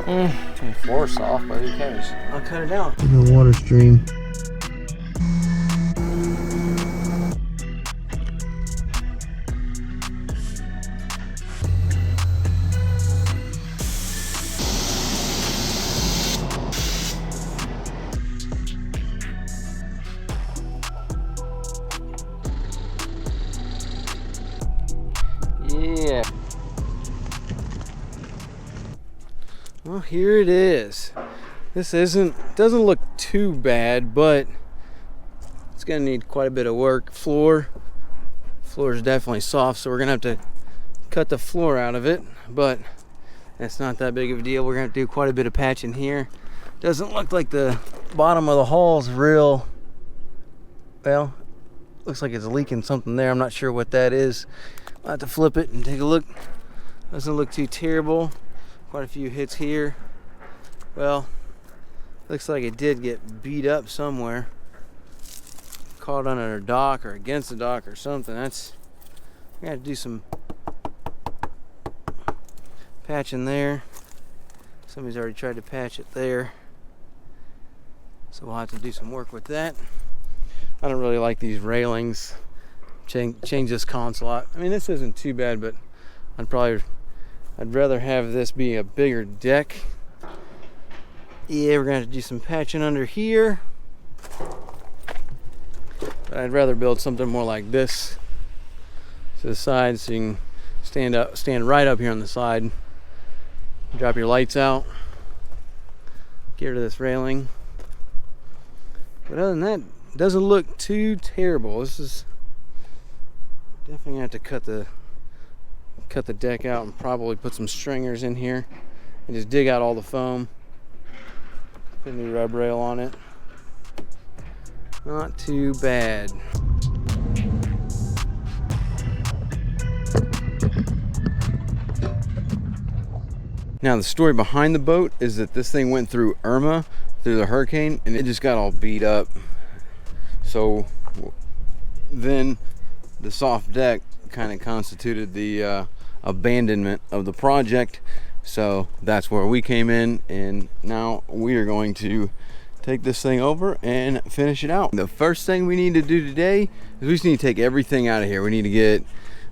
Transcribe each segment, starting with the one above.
The floor's soft, but who cares? I'll cut it out. The water stream. Yeah. Well, here it is. This doesn't look too bad, but it's gonna need quite a bit of work. Floor is definitely soft, so we're gonna have to cut the floor out of it, but that's not that big of a deal. We're gonna have to do quite a bit of patching here. Doesn't look like the bottom of the hall's real well. Looks like it's leaking something there. I'm not sure what that is. I'll have to flip it and take a look. Doesn't look too terrible. Quite a few hits here. Well, looks like it did get beat up somewhere. Caught on a dock or against the dock or something. That's, we got to do some patching there. Somebody's already tried to patch it there. So we'll have to do some work with that. I don't really like these railings. Change this console out. I mean, this isn't too bad, but I'd rather have this be a bigger deck. Yeah, we're gonna have to do some patching under here. But I'd rather build something more like this to the side, so you can stand right up here on the side. Drop your lights out. Get rid of this railing. But other than that, it doesn't look too terrible. This is definitely gonna have to cut the deck out and probably put some stringers in here and just dig out all the foam. Put a new rub rail on it. Not too bad. Now the story behind the boat is that this thing went through Irma, through the hurricane, and it just got all beat up. So then the soft deck kind of constituted the abandonment of the project. So that's where we came in, and now we are going to take this thing over and finish it out. The first thing we need to do today is we just need to take everything out of here. We need to get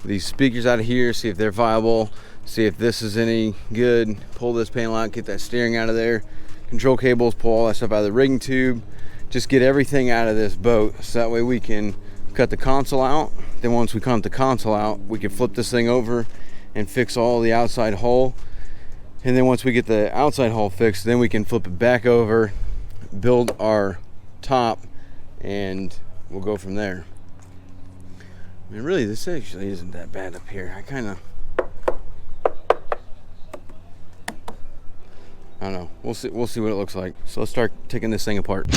these speakers out of here, see if they're viable, see if this is any good, pull this panel out, get that steering out of there, control cables, pull all that stuff out of the rigging tube, just get everything out of this boat, so that way we can cut the console out. Then once we cut the console out, we can flip this thing over and fix all the outside hull. And then once we get the outside hull fixed, then we can flip it back over, build our top, and we'll go from there. I mean, really, this actually isn't that bad up here. I don't know. We'll see what it looks like. So let's start taking this thing apart.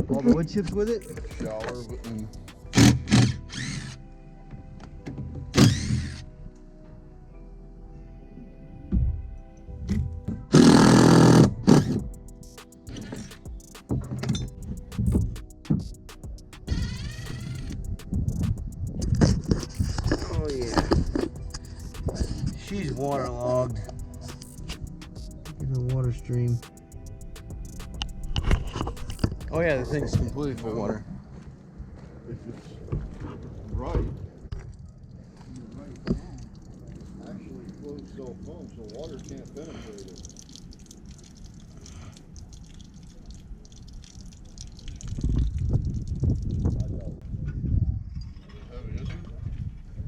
All the wood chips with it? Shower and waterlogged. Get the water stream. Oh yeah, this thing's completely full of water. If it's right, actually closed cell foam, so water can't penetrate it. Heavy, is it?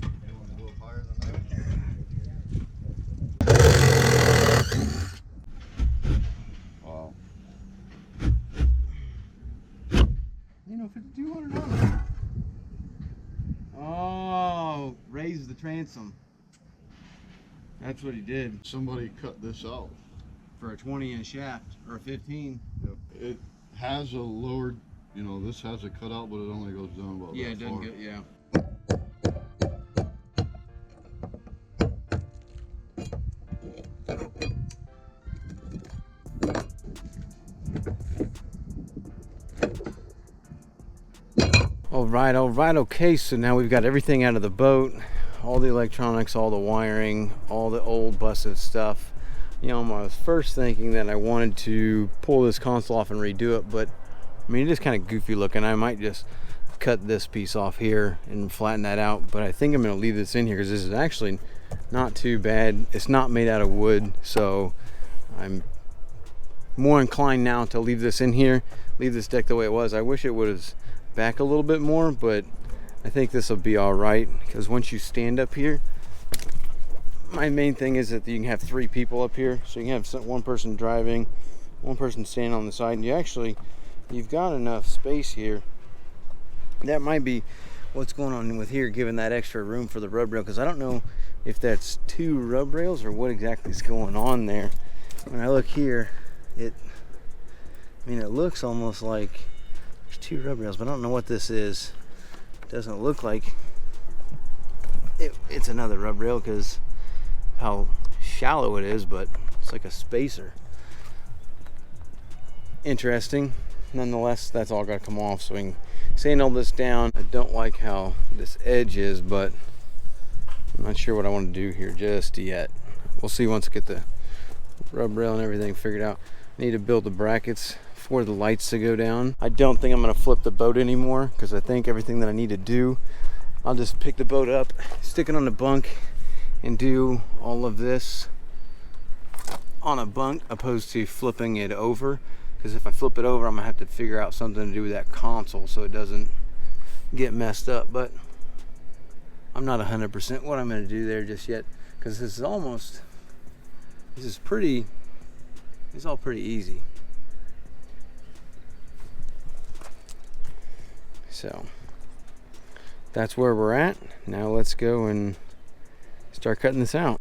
You want to go up higher than that? Wow. You know, $5,200. Oh, raise the transom. That's what he did. Somebody cut this out. For a 20-inch shaft, or a 15. Yep. It has a lowered, you know, this has a cutout, but it only goes down about Yeah, that it doesn't far. get, yeah. All right, okay, so now we've got everything out of the boat, all the electronics, all the wiring, all the old busted stuff. You know, I was first thinking that I wanted to pull this console off and redo it, but I mean, it is kind of goofy looking. I might just cut this piece off here and flatten that out, but I think I'm going to leave this in here because this is actually not too bad. It's not made out of wood, so I'm more inclined now to leave this in here, leave this deck the way it was. I wish it was back a little bit more, but I think this will be all right, because once you stand up here, my main thing is that you can have 3 people up here, so you can have one person driving, one person standing on the side, and you've got enough space here. That might be what's going on with here, giving that extra room for the rub rail, because I don't know if that's 2 rub rails or what exactly is going on there. When I look here, it looks almost like there's 2 rub rails, but I don't know what this is. It doesn't look like it's another rub rail because how shallow it is, but it's like a spacer. Interesting. Nonetheless, that's all got to come off so we can sand all this down. I don't like how this edge is, but I'm not sure what I want to do here just yet. We'll see once I get the rub rail and everything figured out. I need to build the brackets for the lights to go down. I don't think I'm going to flip the boat anymore because I think everything that I need to do, I'll just pick the boat up, stick it on the bunk, and do all of this on a bunk opposed to flipping it over, because if I flip it over, I'm gonna have to figure out something to do with that console so it doesn't get messed up. But I'm not 100% what I'm gonna do there just yet, because it's all pretty easy. So that's where we're at. Now let's go and start cutting this out.